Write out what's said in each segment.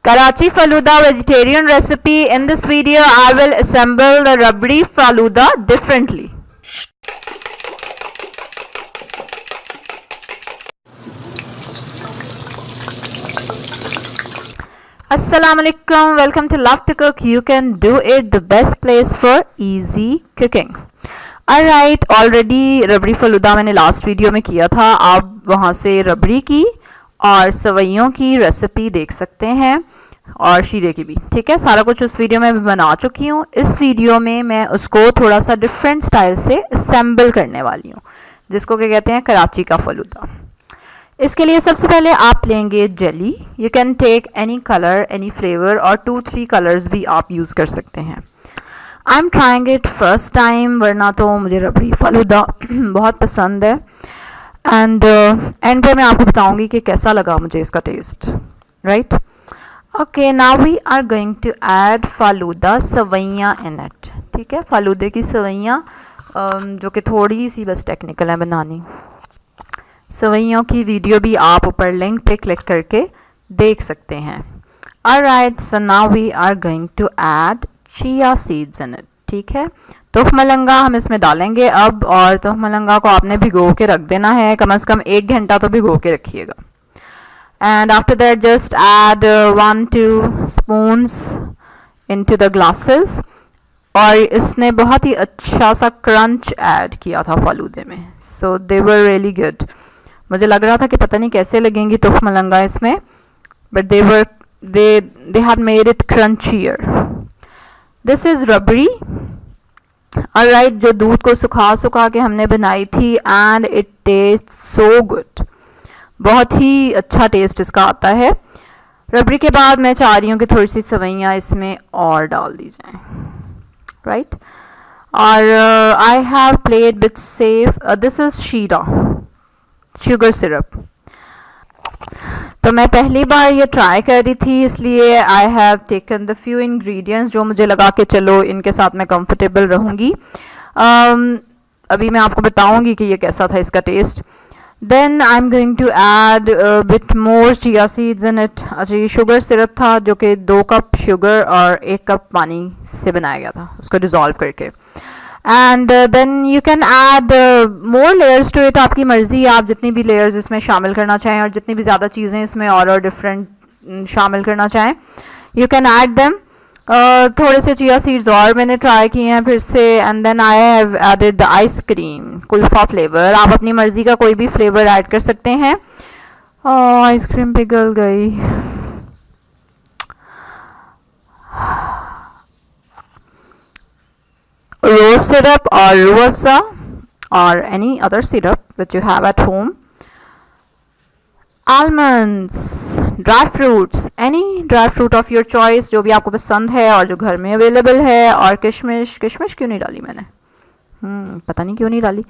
Karachi Faluda vegetarian recipe. In this video, I will assemble the Rabri Faluda differently. Assalamu alaikum. Welcome to Love to Cook. You can do it, the best place for easy cooking. Alright, already रबड़ी फलूदा मैंने last video में किया था. आप वहाँ से रबड़ी की और सवैयों की रेसिपी देख सकते हैं और शीरे की भी. ठीक है, सारा कुछ उस वीडियो में बना चुकी हूँ. इस वीडियो में मैं उसको थोड़ा सा डिफरेंट स्टाइल से असेंबल करने वाली हूँ, जिसको क्या कहते हैं, कराची का फलूदा. इसके लिए सबसे पहले आप लेंगे jelly. You can take any colour, any flavour, और 2-3 कलर्स भी आप यूज़ कर सकते हैं. I am trying it first time, वरना तो मुझे रबड़ी फलूदा बहुत पसंद है. एंड एंड पे मैं आपको बताऊंगी कि कैसा लगा मुझे इसका taste. Right, okay, now we are going to add falooda seviyan in it. ठीक है, फालूदे की सवैयाँ जो कि थोड़ी सी बस टेक्निकल है बनानी. सवैयों की वीडियो भी आप ऊपर लिंक पे क्लिक करके देख सकते हैं. Alright, so now we are going to add chia seeds in it. ठीक है, तुखमलंगा हम इसमें डालेंगे अब, और तुखमलंगा को आपने भिगो के रख देना है, कम से कम 1 घंटा तो भिगो के रखिएगा. And after that just add 1-2 spoons into the glasses. और इसने बहुत ही अच्छा सा क्रंच ऐड किया था फालूदे में, सो दे वर रियली गुड. मुझे लग रहा था कि पता नहीं कैसे लगेंगी तुखमलंगा इसमें, but they had made it crunchier. This is rabri. Alright, जो दूध को सुखा के हमने बनाई थी, and it taste so good. बहुत ही अच्छा टेस्ट इसका आता है. रबड़ी के बाद मैं चाह रही हूँ कि थोड़ी सी सवैयाँ इसमें और डाल दी जाएं. राइट, और I have played with safe. This is शीरा शुगर सिरप. तो मैं पहली बार ये ट्राई कर रही थी, इसलिए I have taken the few ingredients जो मुझे लगा कि चलो इनके साथ मैं कंफर्टेबल रहूँगी. अभी मैं आपको बताऊँगी कि ये कैसा था इसका taste. Then I am going to add bit more chia seeds in it. अच्छा, ये शुगर सिरप था जो कि 2 कप शुगर और 1 कप पानी से बनाया गया था, उसको डिज़ोल्व करके. And then you can add more layers to it. आपकी मर्ज़ी, आप जितनी भी लेयर्स इसमें शामिल करना चाहें और जितनी भी ज़्यादा चीज़ें इसमें और डिफरेंट शामिल करना चाहें, यू कैन ऐड देम. थोड़े से चिया सीड्स और मैंने ट्राई किए हैं फिर से. And then I have added the ice cream kulfa flavour. आप अपनी मर्ज़ी का कोई भी फ्लेवर ऐड कर सकते हैं. आइसक्रीम पिघल गई. रोज syrup or Rooh Afza or any other syrup that you have at home. Almonds, dry fruits, any dry fruit of your choice जो भी आपको पसंद है और जो घर में अवेलेबल है. और किशमिश क्यों नहीं डाली मैंने, पता नहीं क्यों नहीं डाली.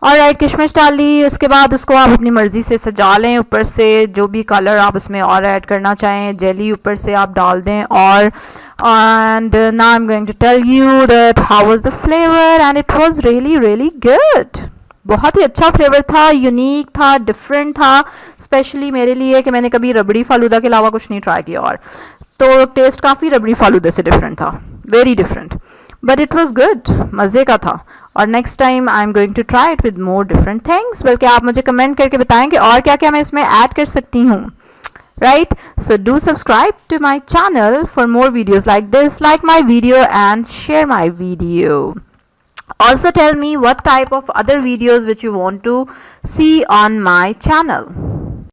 और राइट, किशमिश डाली. उसके बाद उसको आप अपनी मर्ज़ी से सजा लें. ऊपर से जो भी कलर आप उसमें और ऐड करना चाहें, जेली यूपर से आप डाल दें. और and now I am going to tell you that how was the flavour, and it was really really good. बहुत ही अच्छा फ्लेवर था, यूनिक था, डिफरेंट था, स्पेशली मेरे लिए कि मैंने कभी रबड़ी फालूदा के अलावा कुछ नहीं ट्राई किया. और तो टेस्ट काफ़ी रबड़ी फालूदा से डिफरेंट था, very different, but it was good, मज़े का था. और next time I am going to try it with more different things. बल्कि आप मुझे कमेंट करके बताएं कि और क्या क्या मैं इसमें ऐड कर सकती हूँ. Right, so do subscribe to my channel for more videos like this, like my video and share my video. Also tell me what type of other videos which you want to see on my channel.